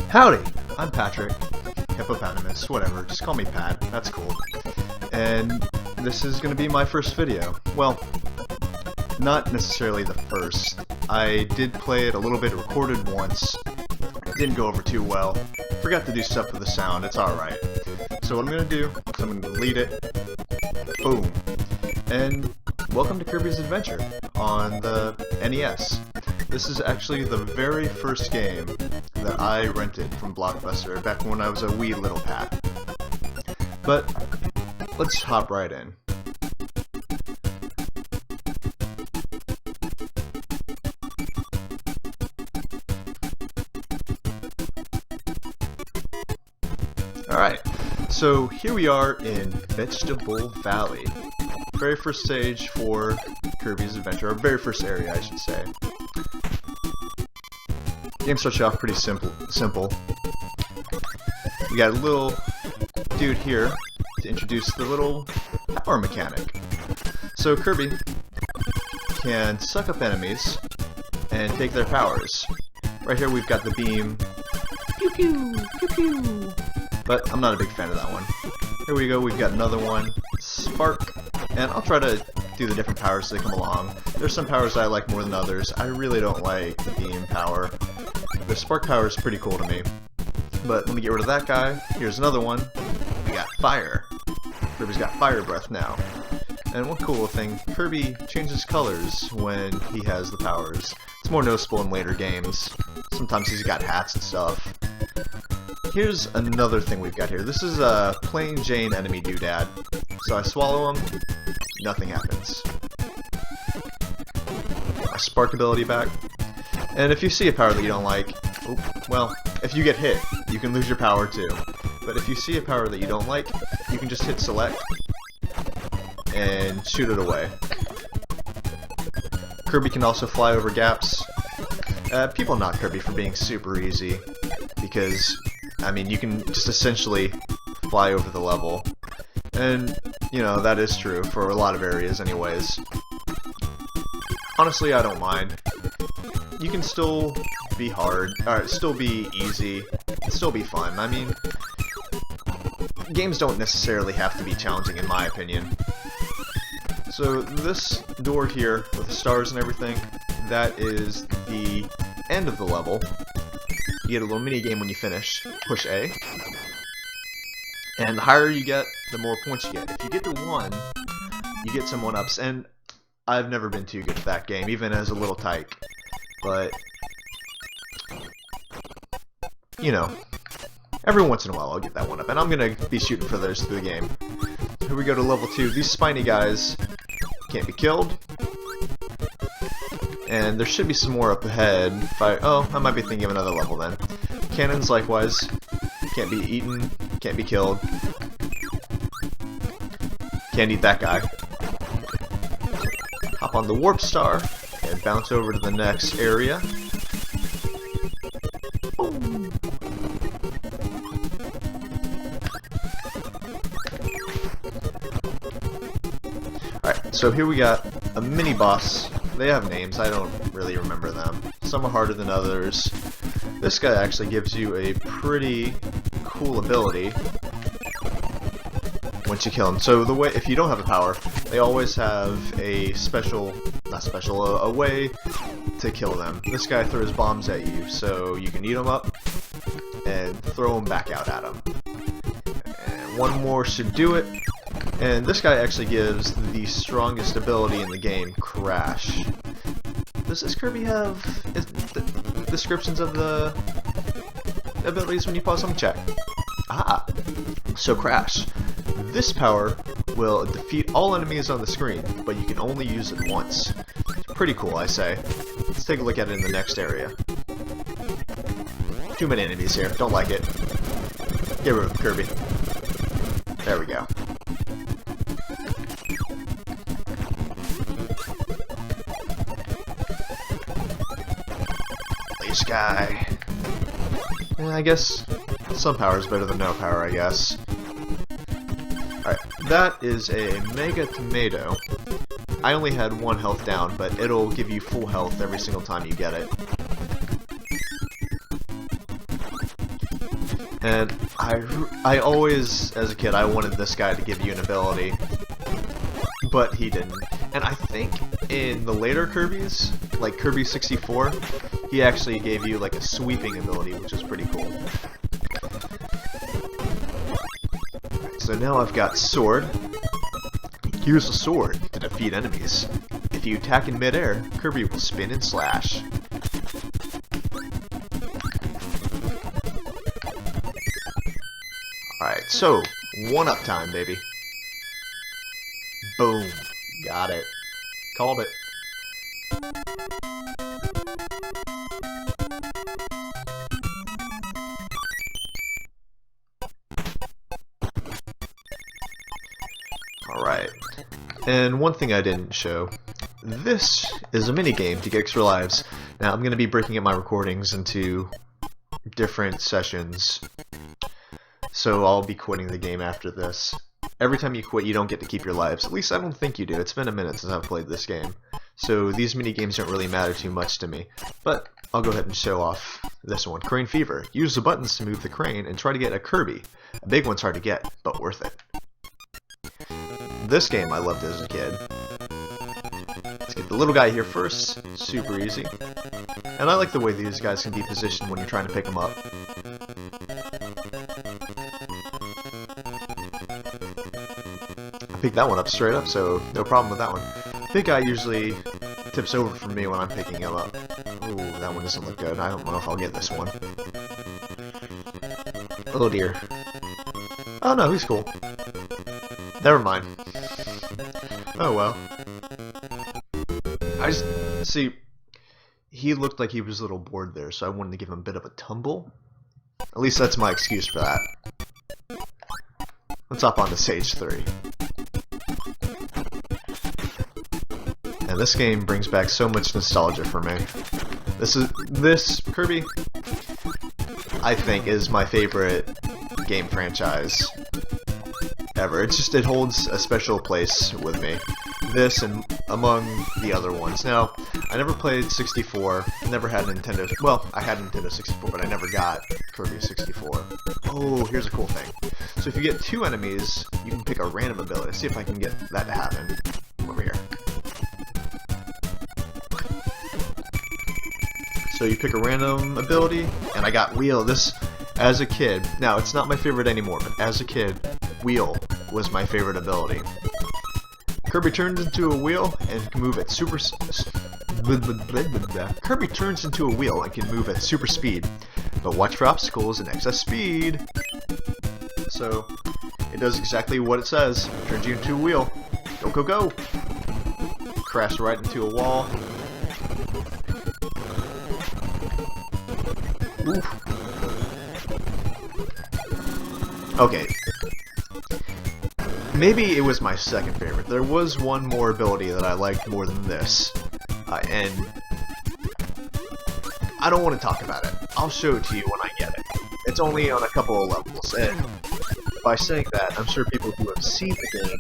Howdy! I'm Patrick, hippopotamus, whatever, just call me Pat, that's cool. And this is going to be my first video. Well, not necessarily the first. I did play it a little bit, recorded once, didn't go over too well, forgot to do stuff with the sound, it's alright. So what I'm going to do is I'm going to delete it, boom, and welcome to Kirby's Adventure on the NES. This is actually the very first game that I rented from Blockbuster back when I was a wee little Pat. But let's hop right in. Alright, so here we are in Vegetable Valley. Very first stage for Kirby's Adventure, or very first area I should say. Game starts you off pretty simple. We got a little dude here to introduce the little power mechanic. So Kirby can suck up enemies and take their powers. Right here we've got the beam, pew pew, pew pew. But I'm not a big fan of that one. Here we go, we've got another one, spark, and I'll try to do the different powers as they come along. There's some powers I like more than others. I really don't like the beam power. The spark power is pretty cool to me. But let me get rid of that guy. Here's another one. We got fire. Kirby's got fire breath now. And one cool thing, Kirby changes colors when he has the powers. It's more noticeable in later games. Sometimes he's got hats and stuff. Here's another thing we've got here. This is a plain Jane enemy doodad. So I swallow him, nothing happens. My spark ability back. And if you see a power that you don't like, well, if you get hit, you can lose your power too. But if you see a power that you don't like, you can just hit select and shoot it away. Kirby can also fly over gaps. People knock Kirby for being super easy, because, I mean, you can just essentially fly over the level. And, you know, that is true for a lot of areas anyways. Honestly, I don't mind. You can still be hard, or still be easy, still be fun. I mean, games don't necessarily have to be challenging in my opinion. So this door here, with the stars and everything, that is the end of the level. You get a little mini game when you finish. Push A. And the higher you get, the more points you get. If you get to 1, you get some 1-ups, and I've never been too good at that game, even as a little tyke. But, you know, every once in a while I'll get that 1-up, and I'm gonna be shooting for those through the game. Here we go to level 2. These spiny guys can't be killed. And there should be some more up ahead. Oh, I might be thinking of another level then. Cannons, likewise, can't be eaten, can't be killed. Can't eat that guy. Hop on the warp star and bounce over to the next area. Boom. Alright, so here we got a mini boss. They have names, I don't really remember them. Some are harder than others. This guy actually gives you a pretty cool ability once you kill him. So the way, if you don't have a power, they always have a a way to kill them. This guy throws bombs at you, so you can eat them up and throw them back out at him. And one more should do it. And this guy actually gives the strongest ability in the game, Crash. Does this Kirby have descriptions of the abilities when you pause them? Check. Ah, so Crash. This power will defeat all enemies on the screen, but you can only use it once. It's pretty cool, I say. Let's take a look at it in the next area. Too many enemies here, don't like it. Get rid of Kirby. There we go. This guy. I guess some power is better than no power, I guess. Alright, that is a Mega Tomato. I only had 1 health down, but it'll give you full health every single time you get it. And I always, as a kid, I wanted this guy to give you an ability, but he didn't. And I think in the later Kirby's, like Kirby 64, he actually gave you like a sweeping ability, which is pretty cool. So now I've got sword. Use the sword to defeat enemies. If you attack in midair, Kirby will spin and slash. Alright, so, 1-up time, baby. Boom. Got it. Called it. Alright. And one thing I didn't show. This is a minigame to get extra lives. Now, I'm going to be breaking up my recordings into different sessions. So I'll be quitting the game after this. Every time you quit, you don't get to keep your lives. At least I don't think you do. It's been a minute since I've played this game. So these mini-games don't really matter too much to me. But I'll go ahead and show off this one. Crane Fever. Use the buttons to move the crane and try to get a Kirby. A big one's hard to get, but worth it. This game I loved as a kid. Let's get the little guy here first. Super easy. And I like the way these guys can be positioned when you're trying to pick them up. I picked that one up straight up, so no problem with that one. Big guy usually tips over for me when I'm picking him up. Ooh, that one doesn't look good. I don't know if I'll get this one. Oh dear. Oh no, he's cool. Never mind. Oh well. See, he looked like he was a little bored there, so I wanted to give him a bit of a tumble. At least that's my excuse for that. Let's hop on to stage 3. And this game brings back so much nostalgia for me. This Kirby, I think, is my favorite game franchise ever. It holds a special place with me. This and among the other ones. Now, I never played 64, never had Nintendo. Well, I had Nintendo 64, but I never got Kirby 64. Oh, here's a cool thing. So if you get 2 enemies, you can pick a random ability. Let's see if I can get that to happen. Over here. So you pick a random ability, and I got Wheel. This, as a kid, now it's not my favorite anymore, but as a kid, Wheel was my favorite ability. Kirby turns into a wheel and can move at Kirby turns into a wheel and can move at super speed, but watch for obstacles and excess speed. So it does exactly what it says. Turns you into a wheel. Go, go, go! Crash right into a wall. Oof. Okay. Maybe it was my second favorite. There was one more ability that I liked more than this. And I don't want to talk about it. I'll show it to you when I get it. It's only on a couple of levels. And by saying that, I'm sure people who have seen the game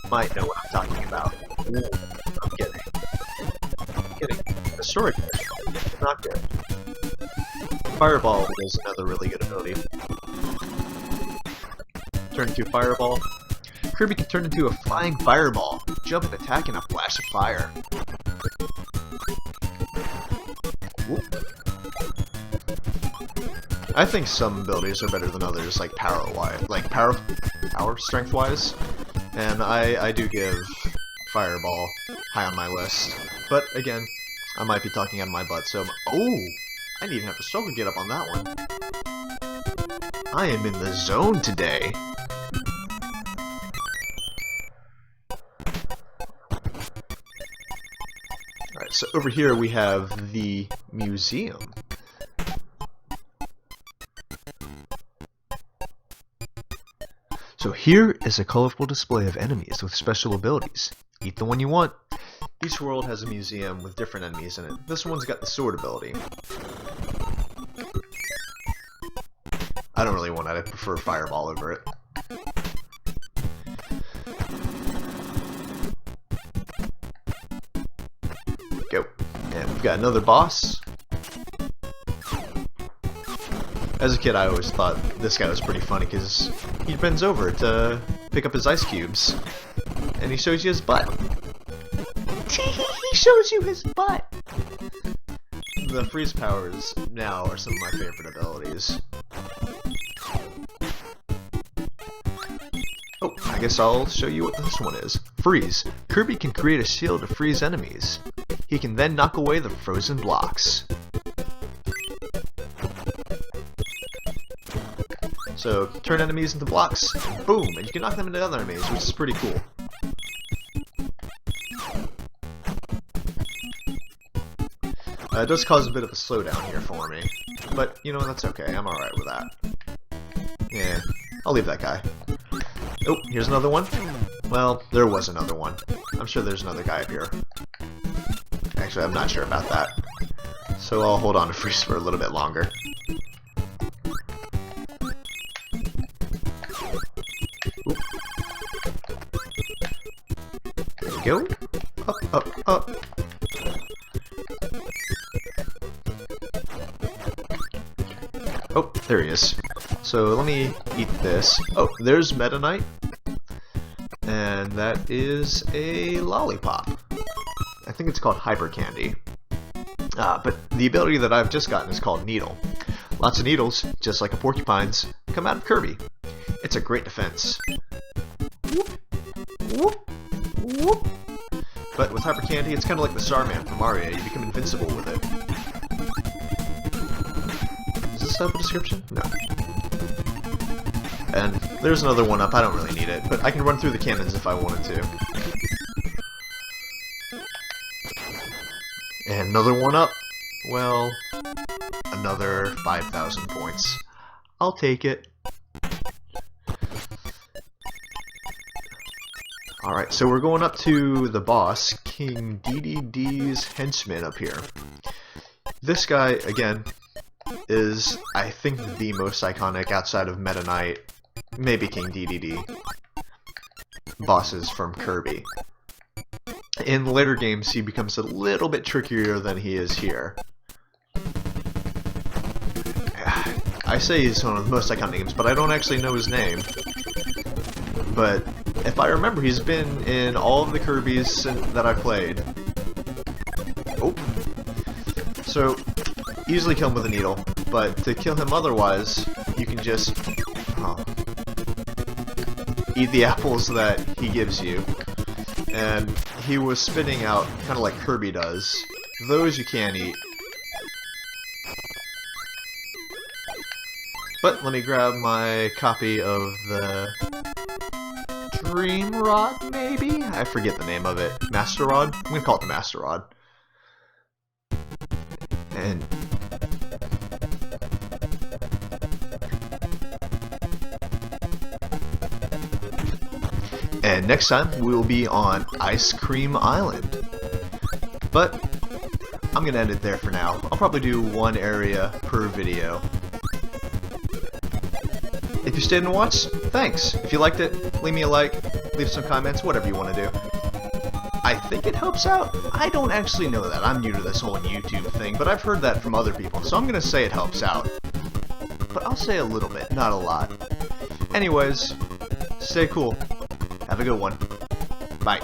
might know what I'm talking about. Ooh, I'm kidding. I'm kidding. The story is not good. Fireball is another really good ability. Turn into a fireball. Kirby can turn into a flying fireball, jump and attack in a flash of fire. Whoop. I think some abilities are better than others, like power strength wise, and I do give fireball high on my list. But again, I might be talking out of my butt, so oh, I didn't even have to struggle to get up on that one. I am in the zone today. So over here we have the museum. So here is a colorful display of enemies with special abilities. Eat the one you want. Each world has a museum with different enemies in it. This one's got the sword ability. I don't really want that. I prefer fireball over it. Go. And we've got another boss. As a kid, I always thought this guy was pretty funny because he bends over to pick up his ice cubes, and he shows you his butt. He shows you his butt! The freeze powers now are some of my favorite abilities. Oh, I guess I'll show you what this one is. Freeze. Kirby can create a shield to freeze enemies. He can then knock away the frozen blocks. So, turn enemies into blocks, boom, and you can knock them into other enemies, which is pretty cool. It does cause a bit of a slowdown here for me, but, you know, that's okay, I'm alright with that. Yeah, I'll leave that guy. Oh, here's another one. Well, there was another one. I'm sure there's another guy up here. Actually, I'm not sure about that. So I'll hold on to freeze for a little bit longer. Oop. There we go. Up, up, up. Oh, there he is. So let me eat this. Oh, there's Meta Knight. And that is a lollipop. I think it's called Hyper Candy. But the ability that I've just gotten is called Needle. Lots of needles, just like a porcupine's, come out of Kirby. It's a great defense. Whoop, whoop, whoop. But with Hyper Candy, it's kind of like the Starman from Mario. You become invincible with it. Does this have a description? No. And there's another one up. I don't really need it, but I can run through the cannons if I wanted to. And another one up. Well, another 5,000 points. I'll take it. Alright, so we're going up to the boss, King DDD's henchman up here. This guy, again, is, I think, the most iconic outside of Meta Knight, maybe King DDD, bosses from Kirby. In later games, he becomes a little bit trickier than he is here. I say he's one of the most iconic games, but I don't actually know his name. But if I remember, he's been in all of the Kirbys that I played. Oh. So, easily kill him with a needle, but to kill him otherwise, you can just eat the apples that he gives you. And he was spitting out, kind of like Kirby does. Those you can't eat. But let me grab my copy of the Dream Rod, maybe? I forget the name of it. Master Rod? I'm gonna call it the Master Rod. And next time, we'll be on Ice Cream Island. But I'm gonna end it there for now. I'll probably do one area per video. If you stayed and watched, thanks. If you liked it, leave me a like, leave some comments, whatever you want to do. I think it helps out. I don't actually know that. I'm new to this whole YouTube thing, but I've heard that from other people, so I'm gonna say it helps out. But I'll say a little bit, not a lot. Anyways, stay cool. Have a good one. Bye.